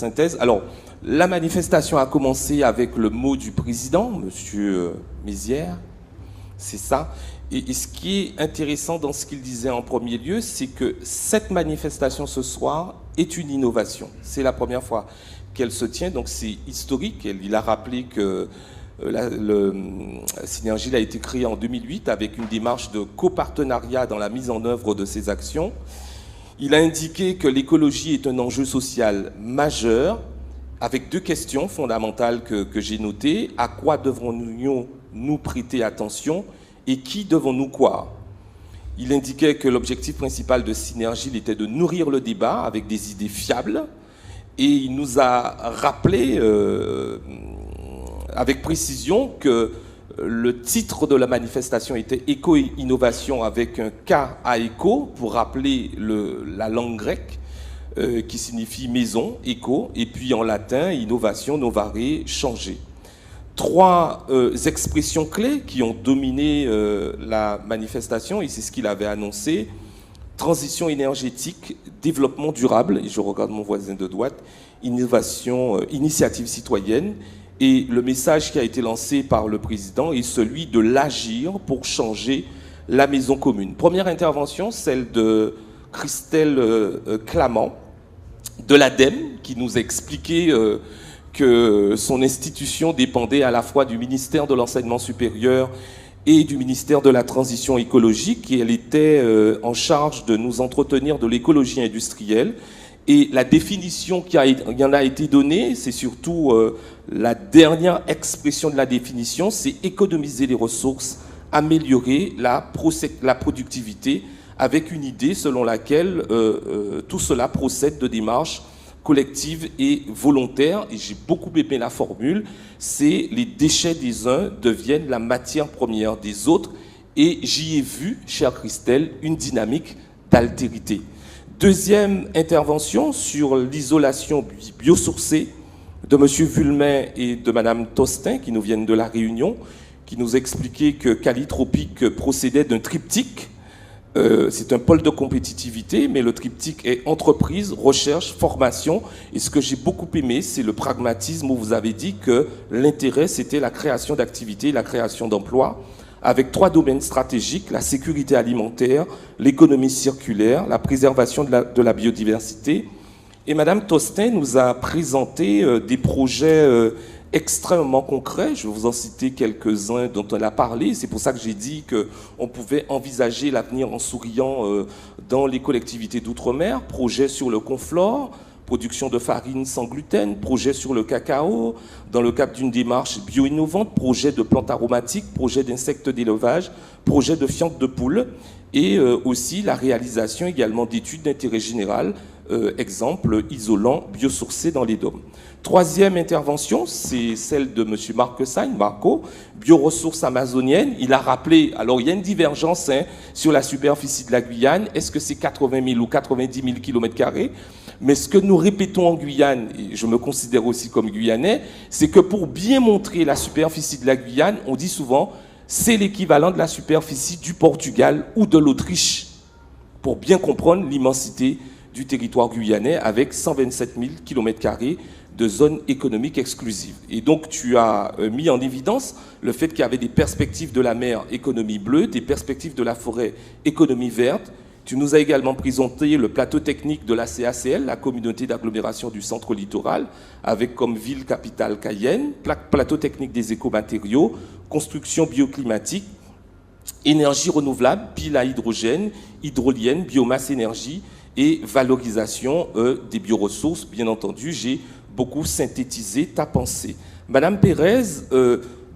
synthèse. Alors, la manifestation a commencé avec le mot du président, Monsieur Mézières, c'est ça. Et ce qui est intéressant dans ce qu'il disait en premier lieu, c'est que cette manifestation ce soir est une innovation. C'est la première fois qu'elle se tient, donc c'est historique. Il a rappelé que Synergie a été créé en 2008 avec une démarche de copartenariat dans la mise en œuvre de ses actions. Il a indiqué que l'écologie est un enjeu social majeur, avec deux questions fondamentales que j'ai notées. À quoi devrons-nous nous prêter attention et qui devons-nous croire? Il indiquait que l'objectif principal de Synergie était de nourrir le débat avec des idées fiables, et il nous a rappelé avec précision que le titre de la manifestation était Éco et Innovation avec un K à écho pour rappeler la langue grecque qui signifie maison, éco, et puis en latin, innovation, novare, changer. Trois expressions clés qui ont dominé la manifestation, et c'est ce qu'il avait annoncé: transition énergétique, développement durable, et je regarde mon voisin de droite, innovation, initiative citoyenne. Et le message qui a été lancé par le président est celui de l'agir pour changer la maison commune. Première intervention, celle de Christelle Clamant, de l'ADEME, qui nous a expliqué que son institution dépendait à la fois du ministère de l'Enseignement supérieur et du ministère de la Transition écologique, et elle était en charge de nous entretenir de l'écologie industrielle. Et la définition qui en a été donnée, c'est surtout la dernière expression de la définition, c'est économiser les ressources, améliorer la productivité, avec une idée selon laquelle tout cela procède de démarches collectives et volontaires. Et j'ai beaucoup aimé la formule, c'est les déchets des uns deviennent la matière première des autres. Et j'y ai vu, chère Christelle, une dynamique d'altérité. Deuxième intervention sur l'isolation biosourcée de M. Vulmain et de Mme Tostin, qui nous viennent de La Réunion, qui nous expliquaient que Calitropique procédait d'un triptyque. C'est un pôle de compétitivité, mais le triptyque est entreprise, recherche, formation. Et ce que j'ai beaucoup aimé, c'est le pragmatisme où vous avez dit que l'intérêt, c'était la création d'activités, la création d'emplois, avec trois domaines stratégiques: la sécurité alimentaire, l'économie circulaire, la préservation de la biodiversité. Et Mme Tostin nous a présenté des projets extrêmement concrets. Je vais vous en citer quelques-uns dont elle a parlé. C'est pour ça que j'ai dit qu'on pouvait envisager l'avenir en souriant dans les collectivités d'outre-mer. Projet sur le Conflore, production de farine sans gluten, projet sur le cacao, dans le cadre d'une démarche bio-innovante, projet de plantes aromatiques, projet d'insectes d'élevage, projet de fientes de poules, et aussi la réalisation également d'études d'intérêt général, exemple isolant biosourcé dans les DOM. Troisième intervention, c'est celle de M. Marco, bioressources amazoniennes. Il a rappelé, alors il y a une divergence sur la superficie de la Guyane, est-ce que c'est 80 000 ou 90 000 km²? Mais ce que nous répétons en Guyane, et je me considère aussi comme Guyanais, c'est que pour bien montrer la superficie de la Guyane, on dit souvent c'est l'équivalent de la superficie du Portugal ou de l'Autriche, pour bien comprendre l'immensité du territoire guyanais avec 127 000 km² de zone économique exclusive. Et donc tu as mis en évidence le fait qu'il y avait des perspectives de la mer, économie bleue, des perspectives de la forêt, économie verte. Tu nous as également présenté le plateau technique de la CACL, la communauté d'agglomération du centre littoral, avec comme ville capitale Cayenne, plateau technique des écomatériaux, construction bioclimatique, énergie renouvelable, pile à hydrogène, hydrolienne, biomasse énergie et valorisation des bioressources. Bien entendu, j'ai beaucoup synthétisé ta pensée. Madame Pérez,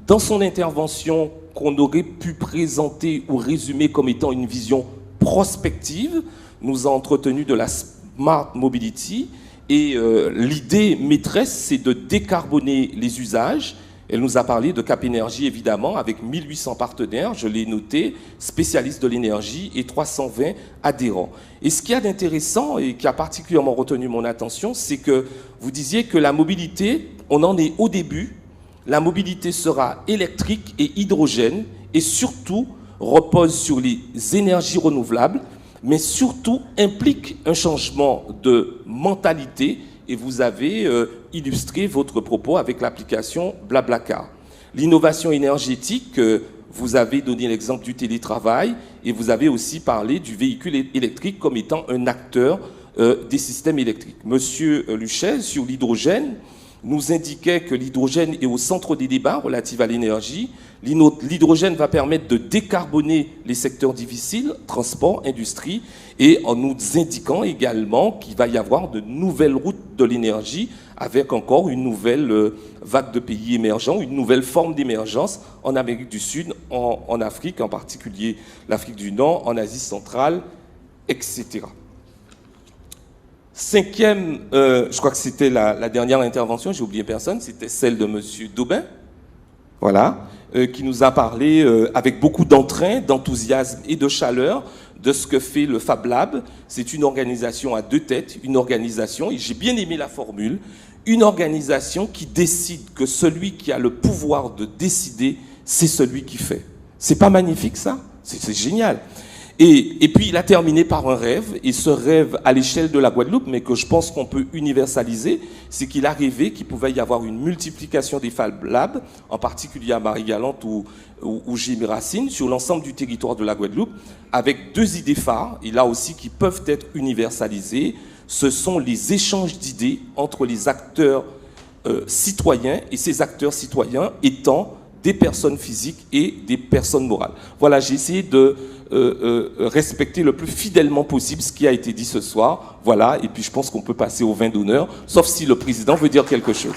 dans son intervention qu'on aurait pu présenter ou résumer comme étant une vision prospective, nous a entretenu de la Smart Mobility, et l'idée maîtresse, c'est de décarboner les usages. Elle nous a parlé de Cap Énergie, évidemment, avec 1800 partenaires, je l'ai noté, spécialistes de l'énergie, et 320 adhérents. Et ce qu'il y a d'intéressant et qui a particulièrement retenu mon attention, c'est que vous disiez que la mobilité, on en est au début, la mobilité sera électrique et hydrogène, et surtout repose sur les énergies renouvelables, mais surtout implique un changement de mentalité et vous avez illustré votre propos avec l'application Blablacar. L'innovation énergétique, vous avez donné l'exemple du télétravail et vous avez aussi parlé du véhicule électrique comme étant un acteur des systèmes électriques. Monsieur Luchet, sur l'hydrogène, nous indiquait que l'hydrogène est au centre des débats relatifs à l'énergie. L'hydrogène va permettre de décarboner les secteurs difficiles, transport, industrie, et en nous indiquant également qu'il va y avoir de nouvelles routes de l'énergie avec encore une nouvelle vague de pays émergents, une nouvelle forme d'émergence en Amérique du Sud, en Afrique, en particulier l'Afrique du Nord, en Asie centrale, etc. Cinquième, je crois que c'était la dernière intervention, j'ai oublié personne, c'était celle de M. Daubin, voilà, qui nous a parlé avec beaucoup d'entrain, d'enthousiasme et de chaleur de ce que fait le Fab Lab. C'est une organisation à deux têtes, une organisation, et j'ai bien aimé la formule, une organisation qui décide que celui qui a le pouvoir de décider, c'est celui qui fait. C'est pas magnifique ça? C'est génial. Et puis il a terminé par un rêve, et ce rêve à l'échelle de la Guadeloupe, mais que je pense qu'on peut universaliser, c'est qu'il a rêvé qu'il pouvait y avoir une multiplication des Fab Labs, en particulier à Marie-Galante ou Jérémy Racine, sur l'ensemble du territoire de la Guadeloupe, avec deux idées phares, et là aussi qui peuvent être universalisées. Ce sont les échanges d'idées entre les acteurs citoyens, et ces acteurs citoyens étant des personnes physiques et des personnes morales. Voilà, j'ai essayé de respecter le plus fidèlement possible ce qui a été dit ce soir. Voilà, et puis je pense qu'on peut passer au vin d'honneur, sauf si le président veut dire quelque chose.